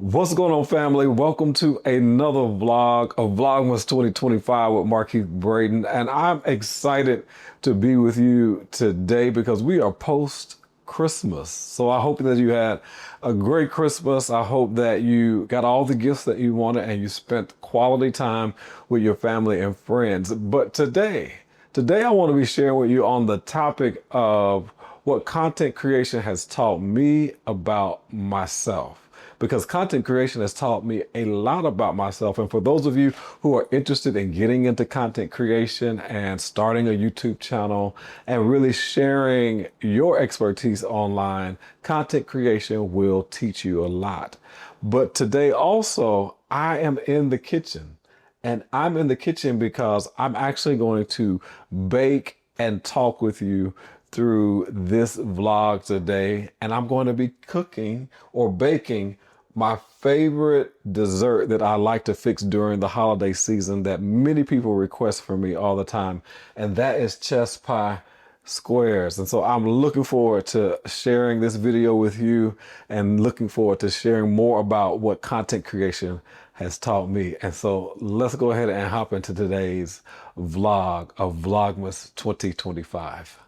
What's going on, family? Welcome to another vlog of Vlogmas 2025 with Markeith Braden. And I'm excited to be with you today because we are post Christmas. So I hope that you had a great Christmas. I hope that you got all the gifts that you wanted and you spent quality time with your family and friends. But today I want to be sharing with you on the topic of what content creation has taught me about myself, because content creation has taught me a lot about myself. And for those of you who are interested in getting into content creation and starting a YouTube channel and really sharing your expertise online, content creation will teach you a lot. But today also, I am in the kitchen. And I'm in the kitchen because I'm actually going to bake and talk with you through this vlog today. And I'm going to be cooking or baking my favorite dessert that I like to fix during the holiday season that many people request from me all the time. And that is chess pie squares. And so I'm looking forward to sharing this video with you and looking forward to sharing more about what content creation has taught me. And so let's go ahead and hop into today's vlog of Vlogmas 2025.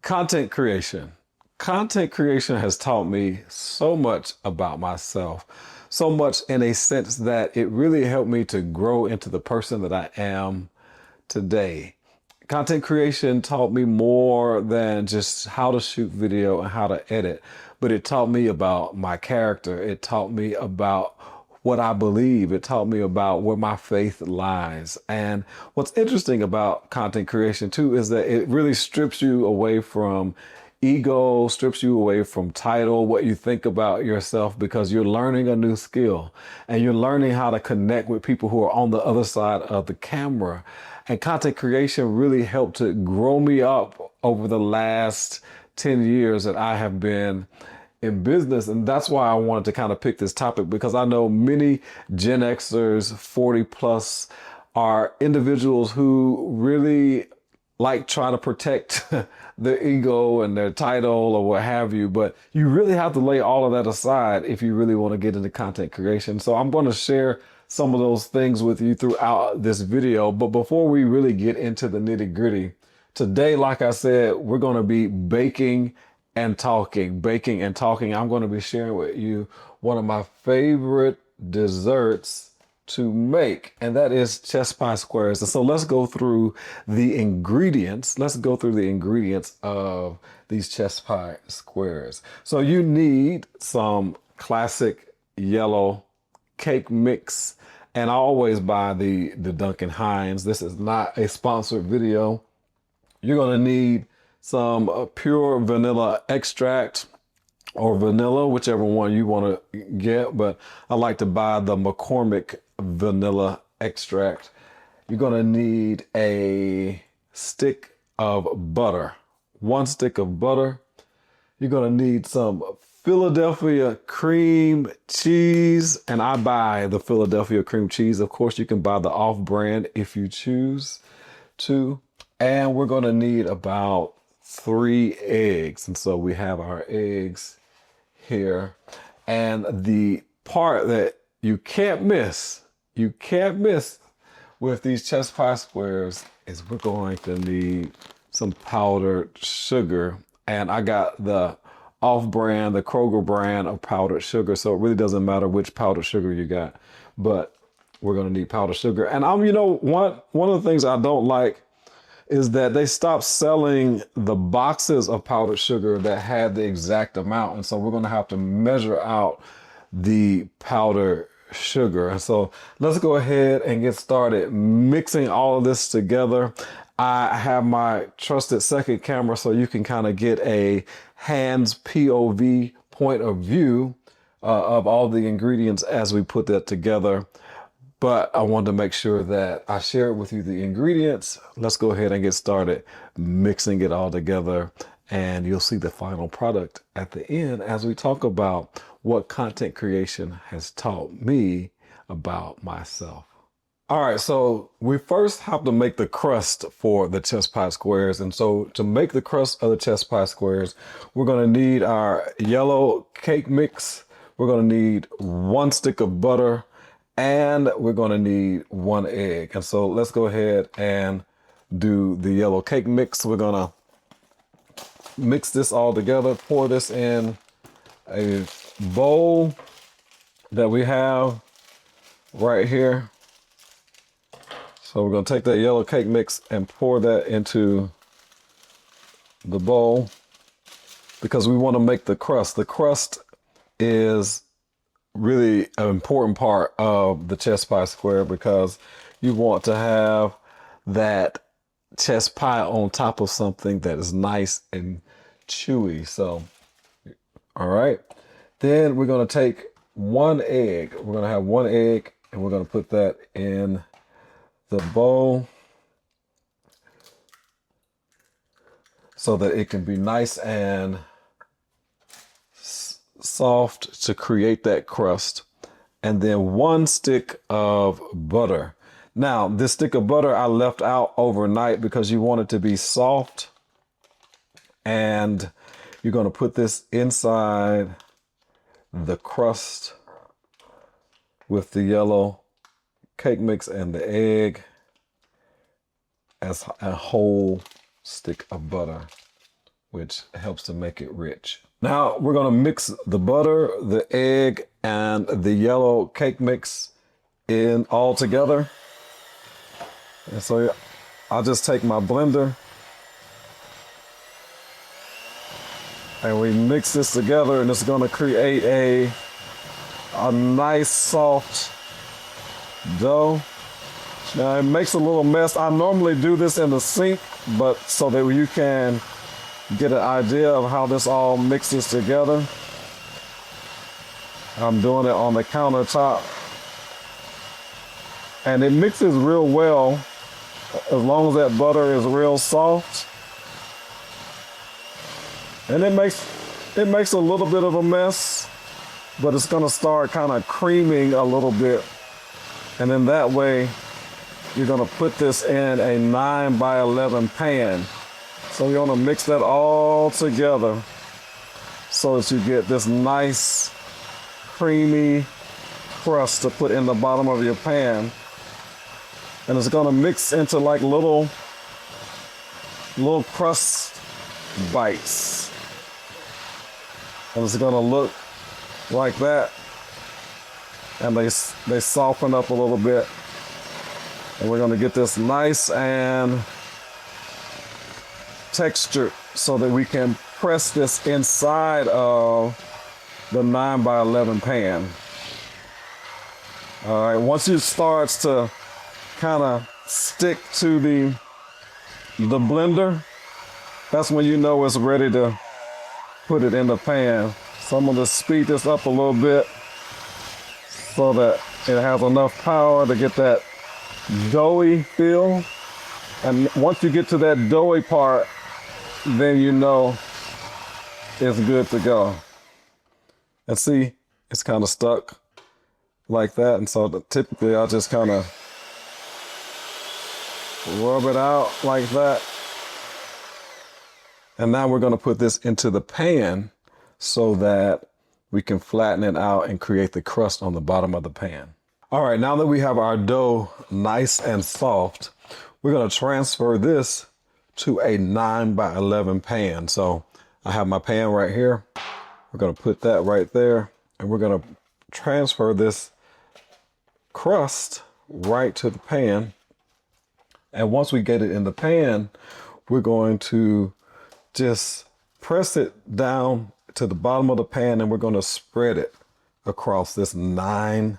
Content creation. Content creation has taught me so much about myself, so much in a sense that it really helped me to grow into the person that I am today. Content creation taught me more than just how to shoot video and how to edit, but it taught me about my character. It taught me about what I believe. It taught me about where my faith lies. And what's interesting about content creation too is that it really strips you away from ego, strips you away from title, what you think about yourself, because you're learning a new skill and you're learning how to connect with people who are on the other side of the camera. And content creation really helped to grow me up over the last 10 years that I have been in business. And that's why I wanted to kind of pick this topic, because I know many Gen Xers, 40 plus, are individuals who really like trying to protect their ego and their title or what have you. But you really have to lay all of that aside if you really want to get into content creation. So I'm going to share some of those things with you throughout this video. But before we really get into the nitty gritty, today, like I said, we're going to be baking and talking. I'm going to be sharing with you one of my favorite desserts to make, and that is chess pie squares. And so let's go through the ingredients. Let's go through the ingredients of these chess pie squares. So you need some classic yellow cake mix, and I always buy the Duncan Hines. This is not a sponsored video. You're going to need some pure vanilla extract or vanilla, whichever one you want to get, but I like to buy the McCormick vanilla extract. You're going to need a stick of butter, 1 stick of butter. You're going to need some Philadelphia cream cheese, and I buy the Philadelphia cream cheese. Of course, you can buy the off-brand if you choose to. And we're going to need about 3 eggs. And so we have our eggs here. And the part that you can't miss with these chess pie squares is we're going to need some powdered sugar. And I got the off-brand, the Kroger brand of powdered sugar. So it really doesn't matter which powdered sugar you got, but we're going to need powdered sugar. And one of the things I don't like is that they stopped selling the boxes of powdered sugar that had the exact amount. And so we're going to have to measure out the powdered sugar. And so let's go ahead and get started mixing all of this together. I have my trusted second camera so you can kind of get a hands POV point of view of all the ingredients as we put that together. But I wanted to make sure that I share with you the ingredients. Let's go ahead and get started mixing it all together, and you'll see the final product at the end as we talk about what content creation has taught me about myself. All right, so we first have to make the crust for the chess pie squares. And so to make the crust of the chess pie squares, we're going to need our yellow cake mix we're going to need 1 stick of butter, and we're going to need 1 egg. And so let's go ahead and do the yellow cake mix. We're going to mix this all together, pour this in a bowl that we have right here. So we're going to take that yellow cake mix and pour that into the bowl because we want to make the crust. The crust is really an important part of the chess pie square because you want to have that chess pie on top of something that is nice and chewy. So, all right. Then we're going to take 1 egg. We're going to have 1 egg and we're going to put that in the bowl so that it can be nice and soft to create that crust. And then 1 stick of butter. Now, this stick of butter I left out overnight because you want it to be soft. And you're going to put this inside the crust with the yellow cake mix and the egg as a whole stick of butter, which helps to make it rich. Now we're going to mix the butter, the egg, and the yellow cake mix in all together. And so I'll just take my blender and we mix this together, and it's going to create a nice soft dough. Now it makes a little mess. I normally do this in the sink, but so that you can get an idea of how this all mixes together, I'm doing it on the countertop. And it mixes real well as long as that butter is real soft. And it makes a little bit of a mess, but it's gonna start kind of creaming a little bit. And then that way, you're gonna put this in a 9x11 pan. So you're gonna mix that all together so that you get this nice, creamy crust to put in the bottom of your pan. And it's gonna mix into like little crust bites. And it's gonna look like that. And they soften up a little bit. And we're gonna get this nice and textured so that we can press this inside of the 9x11 pan. All right, once it starts to kind of stick to the blender, that's when you know it's ready to put it in the pan. So I'm gonna speed this up a little bit so that it has enough power to get that doughy feel. And once you get to that doughy part, then you know it's good to go. And see, it's kind of stuck like that. And so typically I'll just kind of rub it out like that. And now we're going to put this into the pan so that we can flatten it out and create the crust on the bottom of the pan. All right, now that we have our dough nice and soft, we're going to transfer this to a 9x11 pan. So I have my pan right here. We're going to put that right there, and we're going to transfer this crust right to the pan. And once we get it in the pan, we're going to just press it down to the bottom of the pan, and we're going to spread it across this 9x11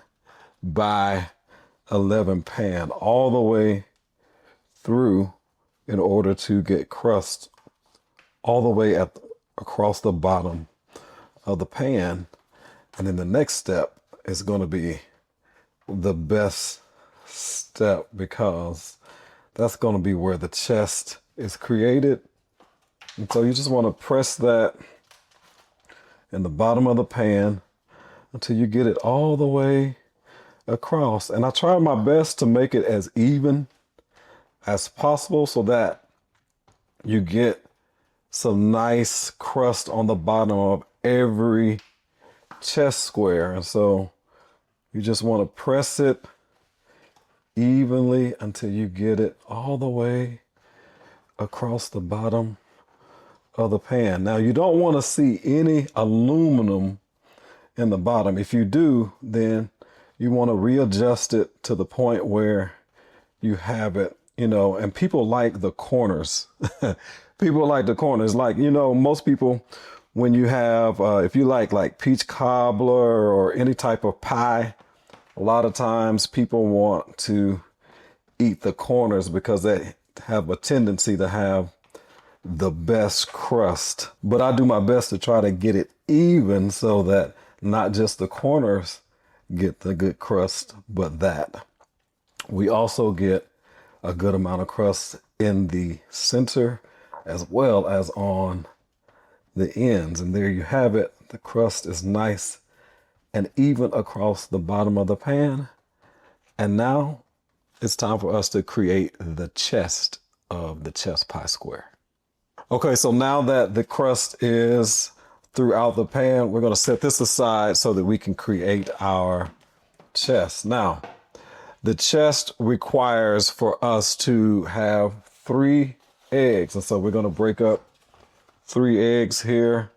pan all the way through in order to get crust all the way across the bottom of the pan. And then the next step is going to be the best step because that's going to be where the chest is created. And so you just want to press that in the bottom of the pan until you get it all the way across. And I try my best to make it as even as possible so that you get some nice crust on the bottom of every chest square. And so you just want to press it evenly until you get it all the way across the bottom of the pan. Now you don't want to see any aluminum in the bottom. If you do, then you want to readjust it to the point where you have it, you know, and people like the corners. People like the corners. Like, you know, most people, when you have, if you like peach cobbler or any type of pie, a lot of times people want to eat the corners because they have a tendency to have the best crust. But I do my best to try to get it even so that not just the corners get the good crust, but that we also get a good amount of crust in the center as well as on the ends. And there you have it. The crust is nice and even across the bottom of the pan. And now it's time for us to create the chest of the chest pie square. Okay, so now that the crust is throughout the pan, we're going to set this aside so that we can create our chest. Now, the chest requires for us to have 3 eggs. And so we're going to break up 3 eggs here.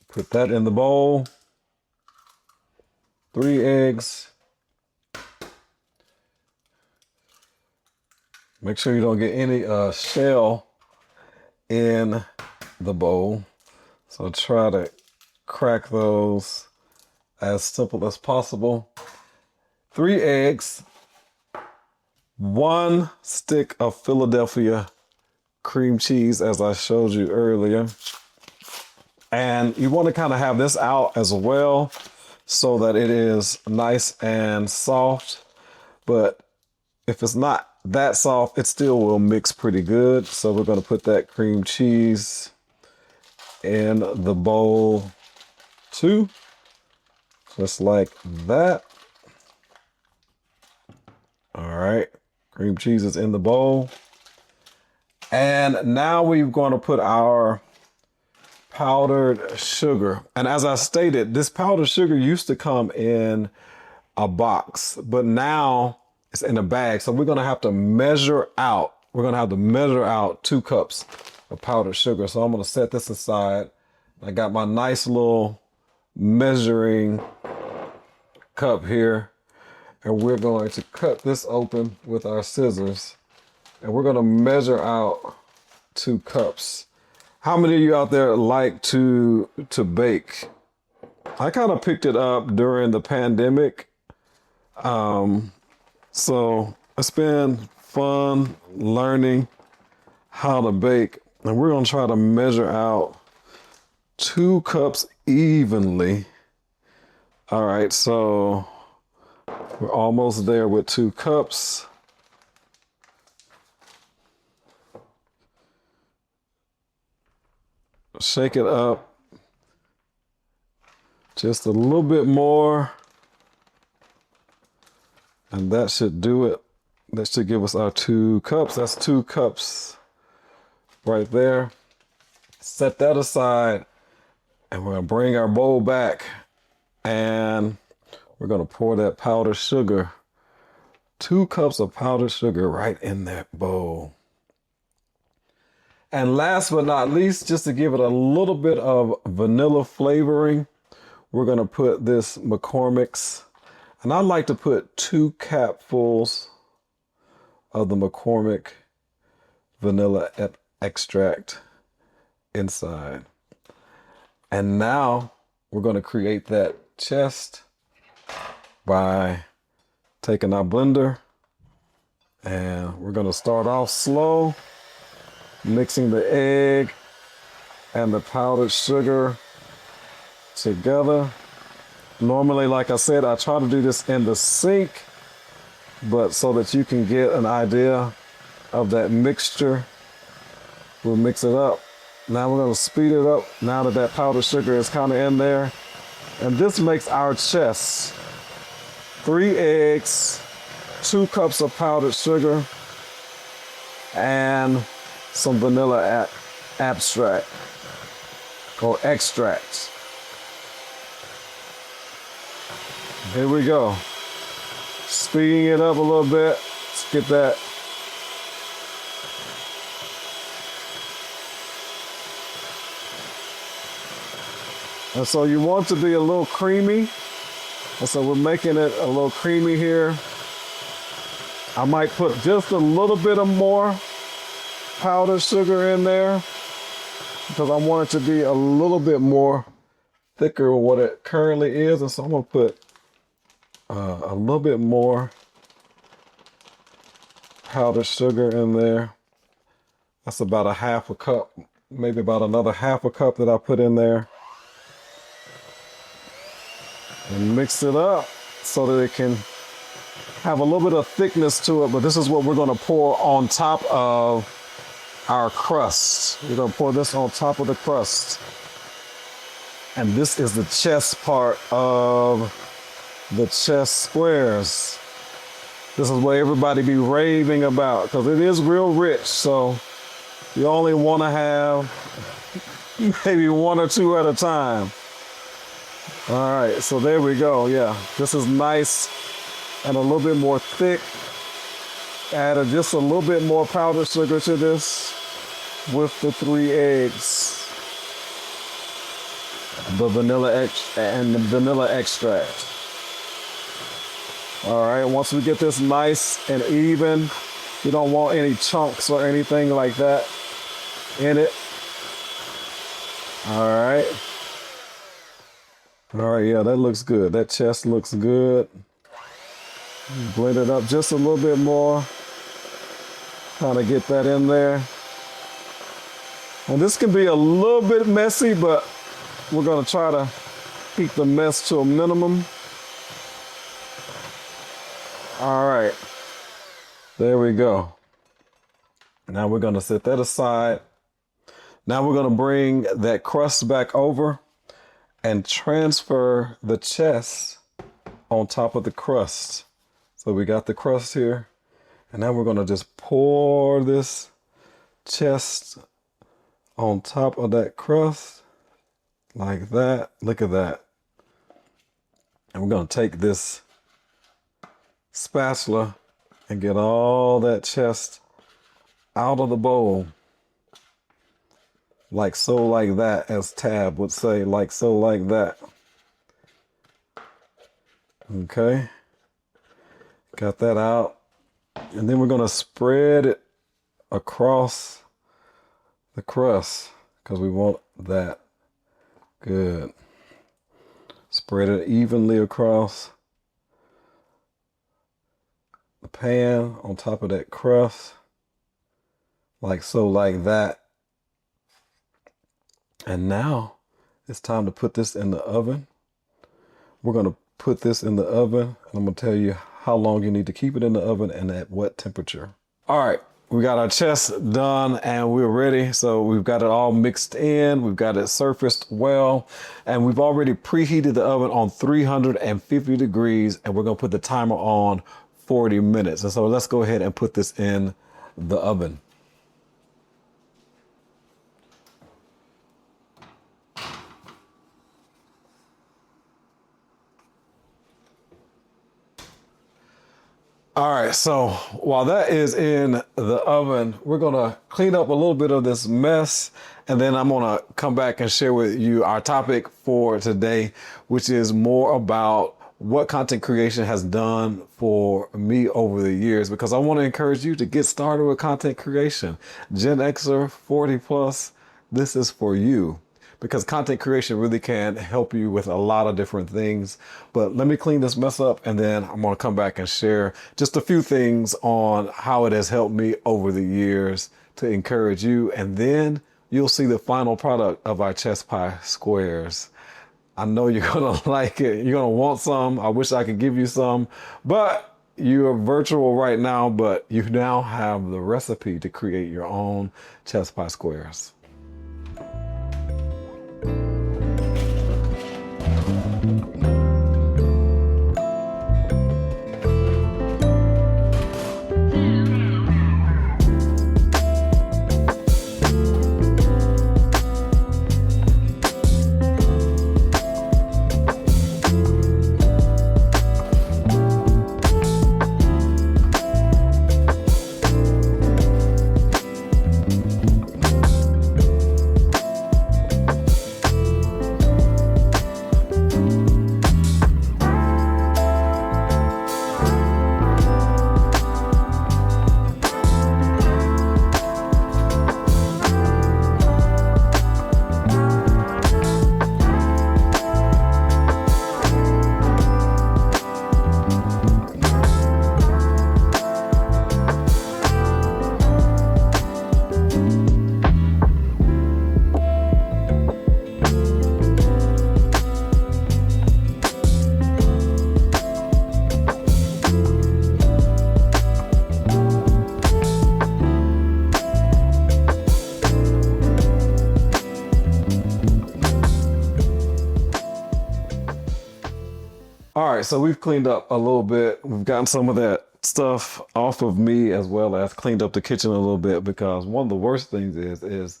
Put that in the bowl. 3 eggs. Make sure you don't get any shell in the bowl. So try to crack those as simple as possible. 3 eggs, 1 stick of Philadelphia cream cheese, as I showed you earlier. And you want to kind of have this out as well so that it is nice and soft. But if it's not that soft, it still will mix pretty good. So we're going to put that cream cheese in the bowl too. Just like that. All right, cream cheese is in the bowl. And now we're going to put our powdered sugar. And as I stated, this powdered sugar used to come in a box, but now it's in a bag. So we're going to have to measure out. We're going to have to measure out 2 cups of powdered sugar. So I'm going to set this aside. I got my nice little measuring cup here, and we're going to cut this open with our scissors, and we're going to measure out 2 cups. How many of you out there like to bake? I kind of picked it up during the pandemic. So it's been fun learning how to bake, and we're going to try to measure out 2 cups evenly. All right, so we're almost there with 2 cups. Shake it up just a little bit more, and that should do it. That should give us our 2 cups. That's 2 cups right there. Set that aside, and we're gonna bring our bowl back, and we're gonna pour that powdered sugar, 2 cups of powdered sugar right in that bowl. And last but not least, just to give it a little bit of vanilla flavoring, we're gonna put this McCormick's, and I like to put 2 capfuls of the McCormick vanilla extract inside. And now we're gonna create that chest by taking our blender, and we're gonna start off slow, mixing the egg and the powdered sugar together. Normally, like I said, I try to do this in the sink, but so that you can get an idea of that mixture, we'll mix it up. Now we're gonna speed it up now that powdered sugar is kind of in there. And this makes our chest: 3 eggs, 2 cups of powdered sugar, and some vanilla extract. or extract. Here we go. Speeding it up a little bit. Let's get that. And so you want to be a little creamy. And so we're making it a little creamy here. I might put just a little bit of more powdered sugar in there because I want it to be a little bit more thicker than what it currently is. And so I'm gonna put a little bit more powdered sugar in there. That's about a half a cup, maybe about another half a cup that I put in there. And mix it up so that it can have a little bit of thickness to it, but this is what we're gonna pour on top of our crust. We're gonna pour this on top of the crust. And this is the chest part of the chest squares. This is what everybody be raving about because it is real rich, so you only wanna have maybe one or two at a time. All right, so there we go. Yeah, this is nice and a little bit more thick. Added just a little bit more powdered sugar to this with the 3 eggs, the vanilla and the vanilla extract. All right, once we get this nice and even, you don't want any chunks or anything like that in it. All right. All right, yeah, that looks good. That chest looks good. Blend it up just a little bit more. Kind of get that in there. And this can be a little bit messy, but we're gonna try to keep the mess to a minimum. All right, there we go. Now we're gonna set that aside. Now we're gonna bring that crust back over and transfer the chest on top of the crust. So we got the crust here, and now we're gonna just pour this chest on top of that crust like that. Look at that. And we're gonna take this spatula and get all that chest out of the bowl. Like so, like that, as Tab would say, like so, like that. Okay. Got that out. And then we're gonna spread it across the crust because we want that. Good. Spread it evenly across the pan on top of that crust. Like so, like that. And now it's time to put this in the oven. We're going to put this in the oven, and I'm going to tell you how long you need to keep it in the oven and at what temperature. All right, we got our chest done and we're ready. So we've got it all mixed in. We've got it surfaced well, and we've already preheated the oven on 350 degrees, and we're going to put the timer on 40 minutes. And so let's go ahead and put this in the oven. All right, so while that is in the oven, we're gonna clean up a little bit of this mess, and then I'm gonna come back and share with you our topic for today, which is more about what content creation has done for me over the years, because I want to encourage you to get started with content creation. Gen Xer, 40 plus, this is for you. Because content creation really can help you with a lot of different things. But let me clean this mess up, and then I'm gonna come back and share just a few things on how it has helped me over the years to encourage you. And then you'll see the final product of our chest pie squares. I know you're gonna like it. You're gonna want some. I wish I could give you some, but you're virtual right now, but you now have the recipe to create your own chest pie squares. All right, so we've cleaned up a little bit. We've gotten some of that stuff off of me as well as cleaned up the kitchen a little bit because one of the worst things is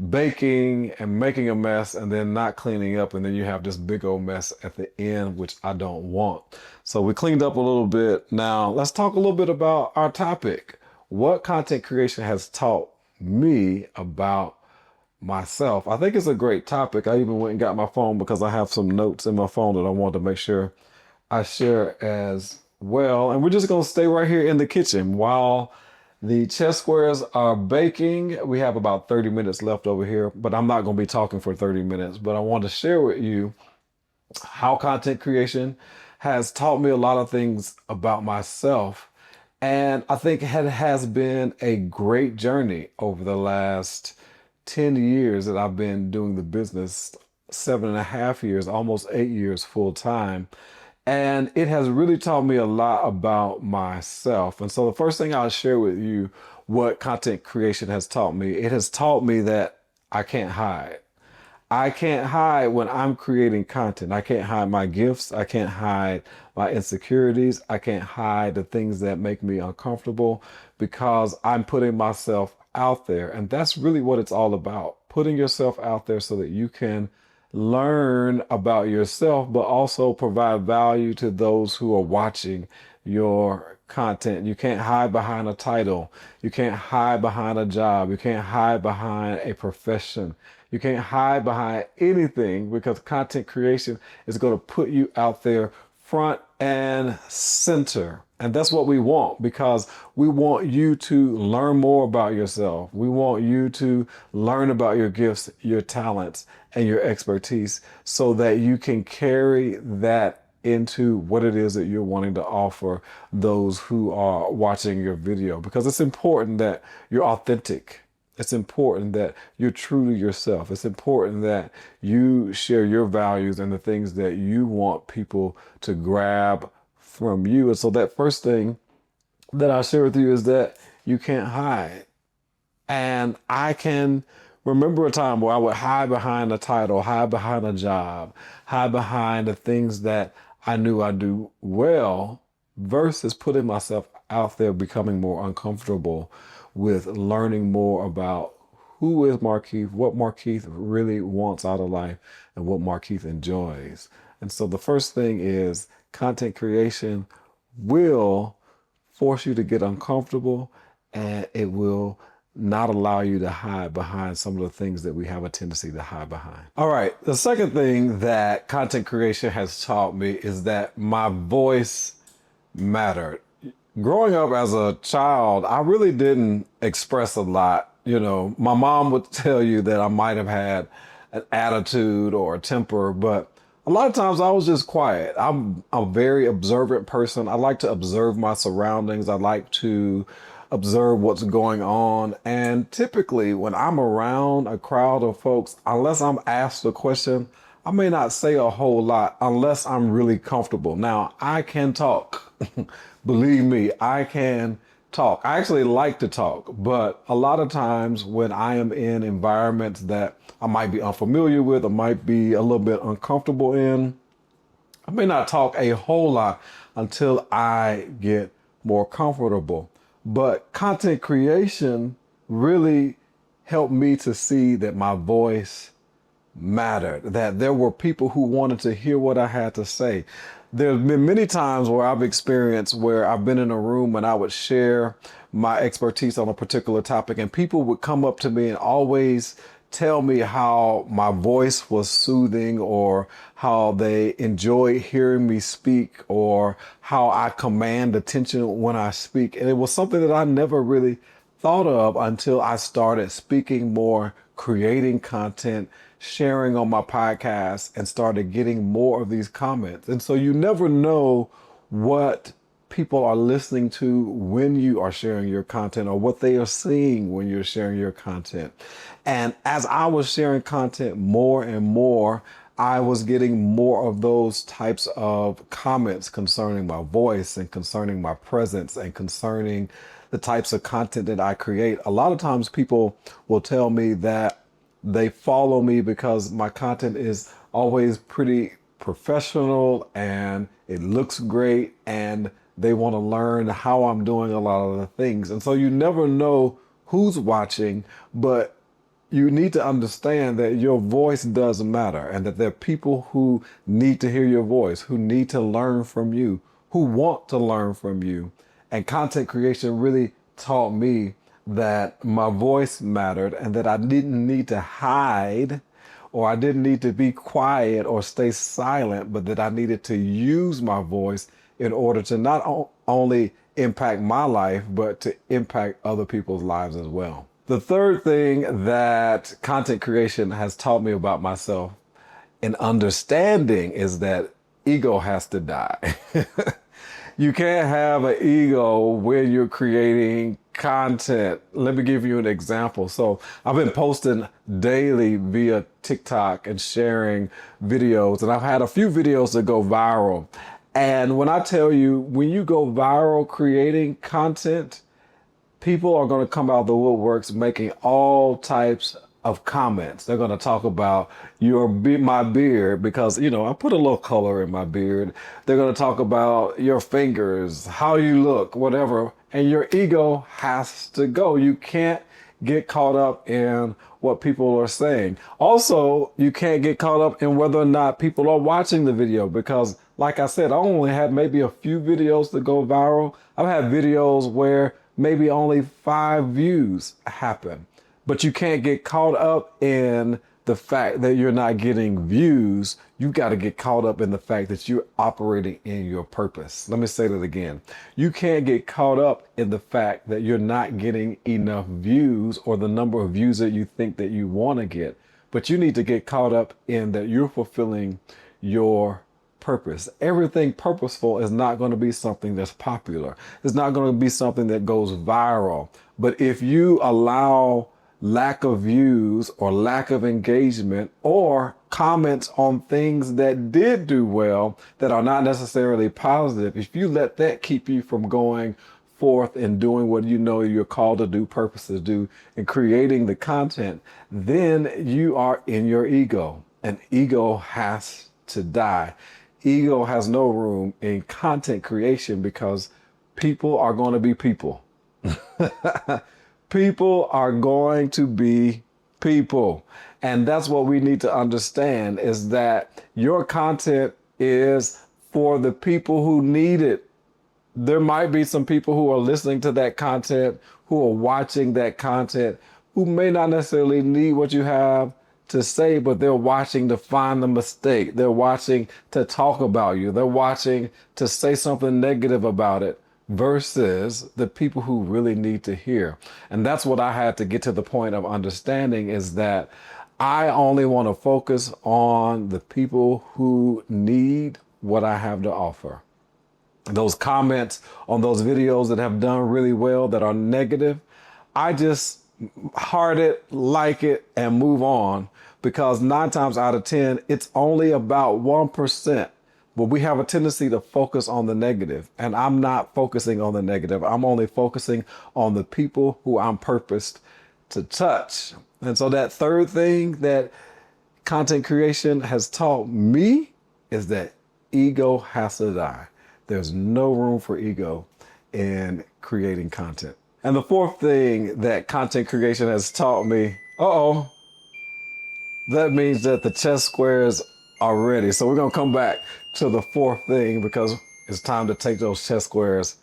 baking and making a mess and then not cleaning up and then you have this big old mess at the end, which I don't want. So we cleaned up a little bit. Now let's talk a little bit about our topic. What content creation has taught me about myself. I think it's a great topic. I even went and got my phone because I have some notes in my phone that I wanted to make sure I share as well. And we're just going to stay right here in the kitchen while the chess squares are baking. We have about 30 minutes left over here, but I'm not going to be talking for 30 minutes. But I want to share with you how content creation has taught me a lot of things about myself. And I think it has been a great journey over the last 10 years that I've been doing the business, 7.5 years, almost 8 years full time. And it has really taught me a lot about myself. And so the first thing I'll share with you what content creation has taught me, it has taught me that I can't hide. I can't hide when I'm creating content. I can't hide my gifts. I can't hide my insecurities. I can't hide the things that make me uncomfortable because I'm putting myself out there. And that's really what it's all about. Putting yourself out there so that you can learn about yourself, but also provide value to those who are watching your content. You can't hide behind a title. You can't hide behind a job. You can't hide behind a profession. You can't hide behind anything because content creation is going to put you out there front and center. And that's what we want because we want you to learn more about yourself. We want you to learn about your gifts, your talents, and your expertise so that you can carry that into what it is that you're wanting to offer those who are watching your video because it's important that you're authentic. It's important that you're true to yourself. It's important that you share your values and the things that you want people to grab from you. And so that first thing that I share with you is that you can't hide. And I can remember a time where I would hide behind a title, hide behind a job, hide behind the things that I knew I do well versus putting myself out there, becoming more uncomfortable with learning more about who is Markeith, what Markeith really wants out of life, and what Markeith enjoys. And so the first thing is content creation will force you to get uncomfortable and it will not allow you to hide behind some of the things that we have a tendency to hide behind. All right. The second thing that content creation has taught me is that my voice mattered. Growing up as a child, I really didn't express a lot. You know, my mom would tell you that I might have had an attitude or a temper, but a lot of times I was just quiet. I'm a very observant person. I like to observe my surroundings. I like to observe what's going on. And typically when I'm around a crowd of folks, unless I'm asked a question, I may not say a whole lot unless I'm really comfortable. Now, I can talk. Believe me, I can talk. I actually like to talk, but a lot of times when I am in environments that I might be unfamiliar with, I might be a little bit uncomfortable in, I may not talk a whole lot until I get more comfortable. But content creation really helped me to see that my voice mattered, that there were people who wanted to hear what I had to say. There's been many times where I've experienced where I've been in a room and I would share my expertise on a particular topic and people would come up to me and always tell me how my voice was soothing or how they enjoy hearing me speak or how I command attention when I speak. And it was something that I never really thought of until I started speaking more, creating content, sharing on my podcast, and started getting more of these comments. And so you never know what people are listening to when you are sharing your content or what they are seeing when you're sharing your content. And as I was sharing content more and more, I was getting more of those types of comments concerning my voice and concerning my presence and concerning the types of content that I create. A lot of times people will tell me that they follow me because my content is always pretty professional and it looks great and they want to learn how I'm doing a lot of the things. And so you never know who's watching, but you need to understand that your voice does matter and that there are people who need to hear your voice, who need to learn from you, who want to learn from you. And content creation really taught me that my voice mattered and that I didn't need to hide or I didn't need to be quiet or stay silent, but that I needed to use my voice in order to not only impact my life, but to impact other people's lives as well. The third thing that content creation has taught me about myself and understanding is that ego has to die. You can't have an ego when you're creating content. Let me give you an example. So I've been posting daily via TikTok and sharing videos, and I've had a few videos that go viral. And when I tell you, when you go viral creating content, people are going to come out of the woodworks making all types of comments. They're going to talk about my beard because, I put a little color in my beard. They're going to talk about your fingers, how you look, whatever. And your ego has to go. You can't get caught up in what people are saying. Also, you can't get caught up in whether or not people are watching the video because, like I said, I only had maybe a few videos that go viral. I've had videos where maybe only 5 views happen. But you can't get caught up in the fact that you're not getting views. You got to get caught up in the fact that you're operating in your purpose. Let me say that again. You can't get caught up in the fact that you're not getting enough views or the number of views that you think that you want to get. But you need to get caught up in that you're fulfilling your purpose. Everything purposeful is not going to be something that's popular. It's not going to be something that goes viral. But if you allow lack of views or lack of engagement or comments on things that did do well that are not necessarily positive, if you let that keep you from going forth and doing what you know you're called to do, purpose to do, and creating the content, then you are in your ego. And ego has to die. Ego has no room in content creation because people are going to be people. People are going to be people. And that's what we need to understand is that your content is for the people who need it. There might be some people who are listening to that content, who are watching that content, who may not necessarily need what you have to say, but they're watching to find the mistake. They're watching to talk about you. They're watching to say something negative about it versus the people who really need to hear. And that's what I had to get to the point of understanding is that I only want to focus on the people who need what I have to offer. Those comments on those videos that have done really well that are negative, I just heart it, like it, and move on because 9 times out of 10, it's only about 1%. But we have a tendency to focus on the negative, and I'm not focusing on the negative. I'm only focusing on the people who I'm purposed to touch. And so that third thing that content creation has taught me is that ego has to die. There's no room for ego in creating content. And the fourth thing that content creation has taught me, that means that the chess squares are ready. So we're going to come back to the fourth thing because it's time to take those chess squares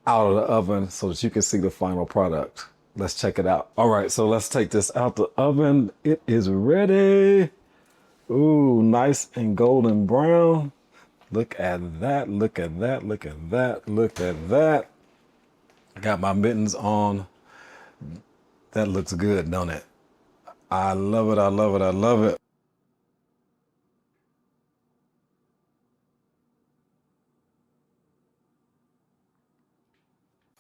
out of the oven so that you can see the final product. Let's check it out. All right, so let's take this out the oven. It is ready. Ooh, nice and golden brown. Look at that, look at that, look at that, look at that. Got my mittens on. That looks good, don't it? I love it, I love it, I love it.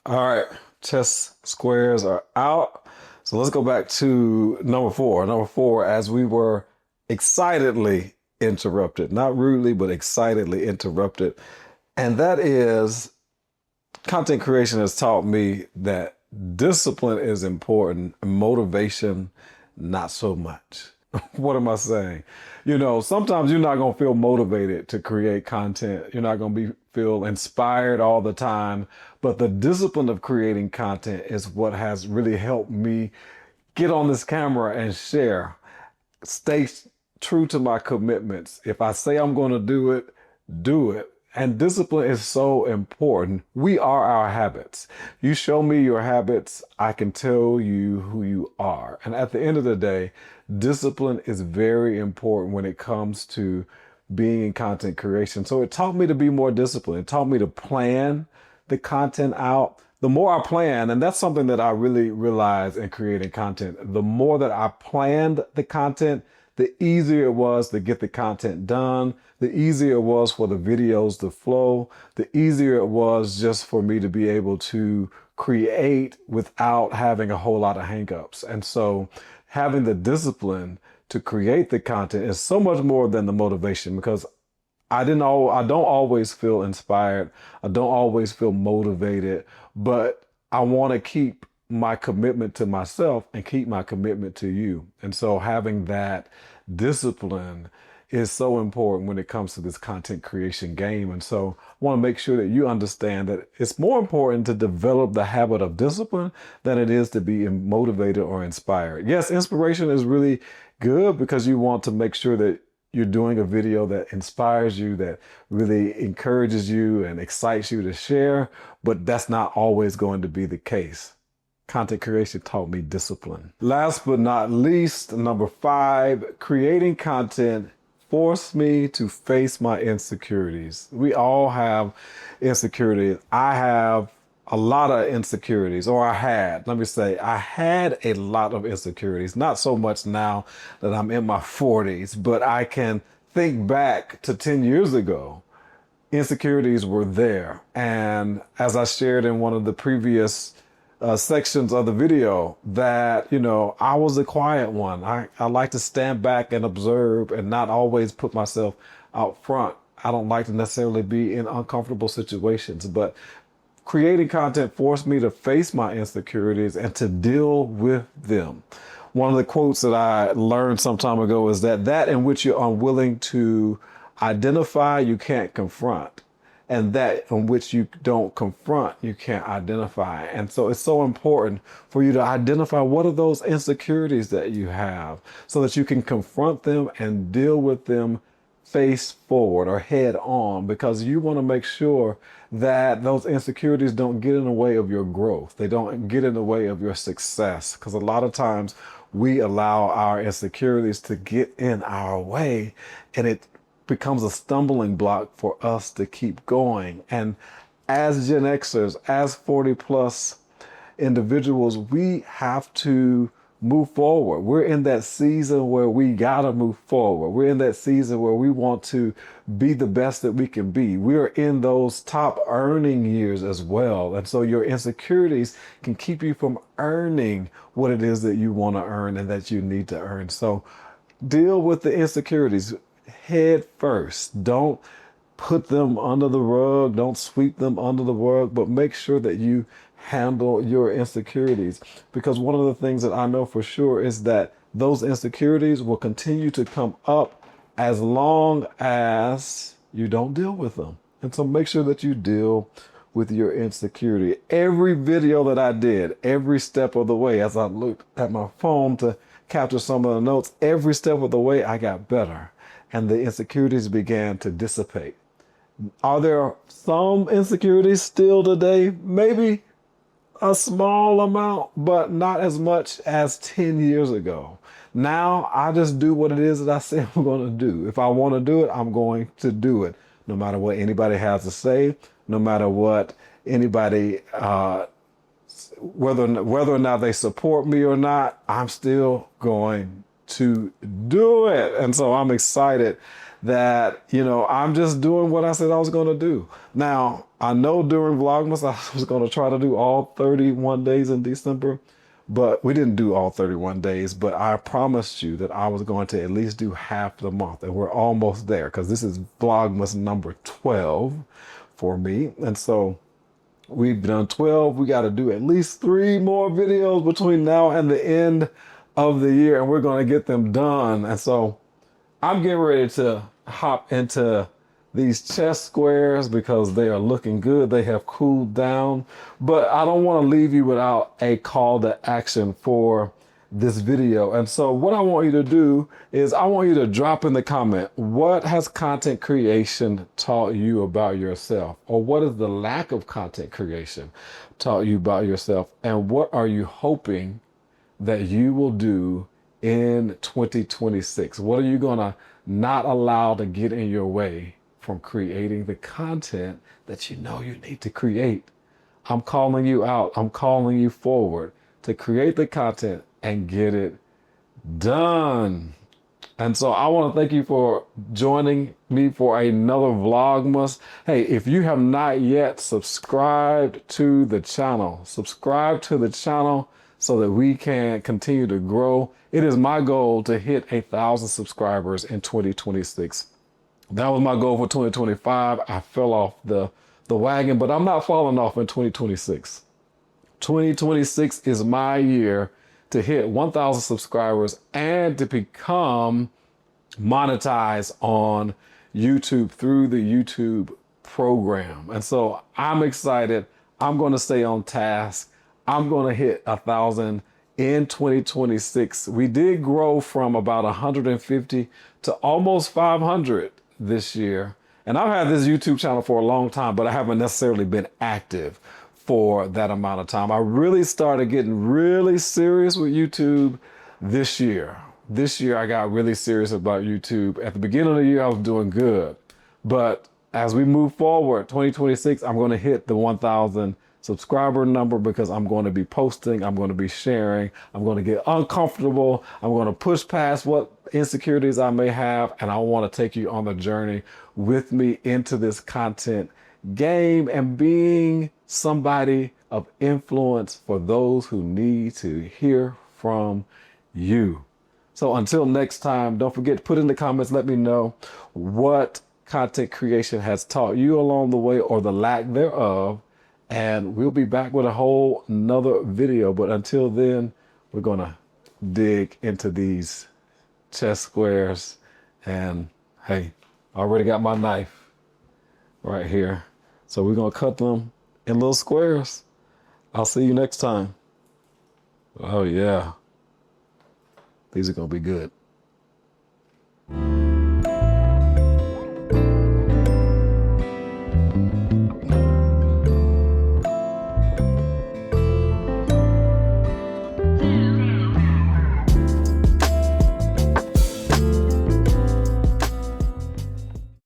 All right, chess squares are out. So let's go back to number 4. Number 4, as we were excitedly interrupted, not rudely, but excitedly interrupted. And that is content creation has taught me that discipline is important, motivation, not so much. What am I saying? You know, sometimes you're not going to feel motivated to create content. You're not going to feel inspired all the time. But the discipline of creating content is what has really helped me get on this camera and share. Stay true to my commitments. If I say I'm going to do it, do it. And discipline is so important. We are our habits. You show me your habits, I can tell you who you are. And at the end of the day, discipline is very important when it comes to being in content creation. So it taught me to be more disciplined. It taught me to plan the content out. The more I plan, and that's something that I really realized in creating content, the more that I planned the content, the easier it was to get the content done, the easier it was for the videos to flow, the easier it was just for me to be able to create without having a whole lot of hangups. And so having the discipline to create the content is so much more than the motivation, because I don't always feel inspired. I don't always feel motivated, but I want to keep my commitment to myself and keep my commitment to you. And so having that discipline is so important when it comes to this content creation game. And so I want to make sure that you understand that it's more important to develop the habit of discipline than it is to be motivated or inspired. Yes, inspiration is really good because you want to make sure that you're doing a video that inspires you, that really encourages you and excites you to share, but that's not always going to be the case. Content creation taught me discipline. Last but not least, number 5, creating content forced me to face my insecurities. We all have insecurities. I have a lot of insecurities, or I had a lot of insecurities. Not so much now that I'm in my 40s, but I can think back to 10 years ago. Insecurities were there. And as I shared in one of the previous sections of the video, that, you know, I was a quiet one. I like to stand back and observe and not always put myself out front. I don't like to necessarily be in uncomfortable situations, but creating content forced me to face my insecurities and to deal with them. One of the quotes that I learned some time ago is that in which you're unwilling to identify, you can't confront. And that in which you don't confront, you can't identify. And so it's so important for you to identify what are those insecurities that you have so that you can confront them and deal with them face forward or head on, because you want to make sure that those insecurities don't get in the way of your growth. They don't get in the way of your success, because a lot of times we allow our insecurities to get in our way, and it becomes a stumbling block for us to keep going. And as Gen Xers, as 40 plus individuals, we have to move forward. We're in that season where we gotta move forward. We're in that season where we want to be the best that we can be. We're in those top earning years as well. And so your insecurities can keep you from earning what it is that you want to earn and that you need to earn. So deal with the insecurities head first. Don't put them under the rug. Don't sweep them under the rug, but make sure that you handle your insecurities, because one of the things that I know for sure is that those insecurities will continue to come up as long as you don't deal with them. And so make sure that you deal with your insecurity. Every video that I did, every step of the way, as I looked at my phone to capture some of the notes, every step of the way I got better and the insecurities began to dissipate. Are there some insecurities still today? Maybe a small amount, but not as much as 10 years ago. Now I just do what it is that I say I'm going to do. If I want to do it, I'm going to do it, no matter what anybody has to say, no matter what anybody, whether or not they support me or not, I'm still going to do it. And so I'm excited that, you know, I'm just doing what I said I was going to do. Now, I know during Vlogmas, I was going to try to do all 31 days in December, but we didn't do all 31 days, but I promised you that I was going to at least do half the month, and we're almost there, because this is Vlogmas number 12 for me. And so we've done 12. We got to do at least 3 more videos between now and the end of the year, and we're going to get them done. And so I'm getting ready to hop into these chest squares because they are looking good. They have cooled down, but I don't want to leave you without a call to action for this video. And so what I want you to do is I want you to drop in the comment, what has content creation taught you about yourself? Or what is the lack of content creation taught you about yourself? And what are you hoping that you will do in 2026? What are you going to not allow to get in your way from creating the content that you know you need to create? I'm calling you out. I'm calling you forward to create the content and get it done. And so I want to thank you for joining me for another Vlogmas. Hey, if you have not yet subscribed to the channel, subscribe to the channel so that we can continue to grow. It is my goal to hit 1,000 subscribers in 2026. That was my goal for 2025. I fell off the wagon, but I'm not falling off in 2026. 2026 is my year to hit 1,000 subscribers and to become monetized on YouTube through the YouTube program. And so I'm excited. I'm going to stay on task. I'm going to hit 1,000 in 2026. We did grow from about 150 to almost 500 this year. And I've had this YouTube channel for a long time, but I haven't necessarily been active for that amount of time. I really started getting really serious with YouTube this year. This year I got really serious about YouTube. At the beginning of the year I was doing good, but as we move forward, 2026, I'm going to hit the 1,000 subscriber number because I'm going to be posting, I'm going to be sharing, I'm going to get uncomfortable, I'm going to push past what insecurities I may have, and I want to take you on the journey with me into this content game and being somebody of influence for those who need to hear from you. So until next time, don't forget to put in the comments, let me know what content creation has taught you along the way or the lack thereof. And we'll be back with a whole nother video. But until then, we're going to dig into these chest squares. And hey, I already got my knife right here. So we're going to cut them in little squares. I'll see you next time. Oh yeah. These are going to be good.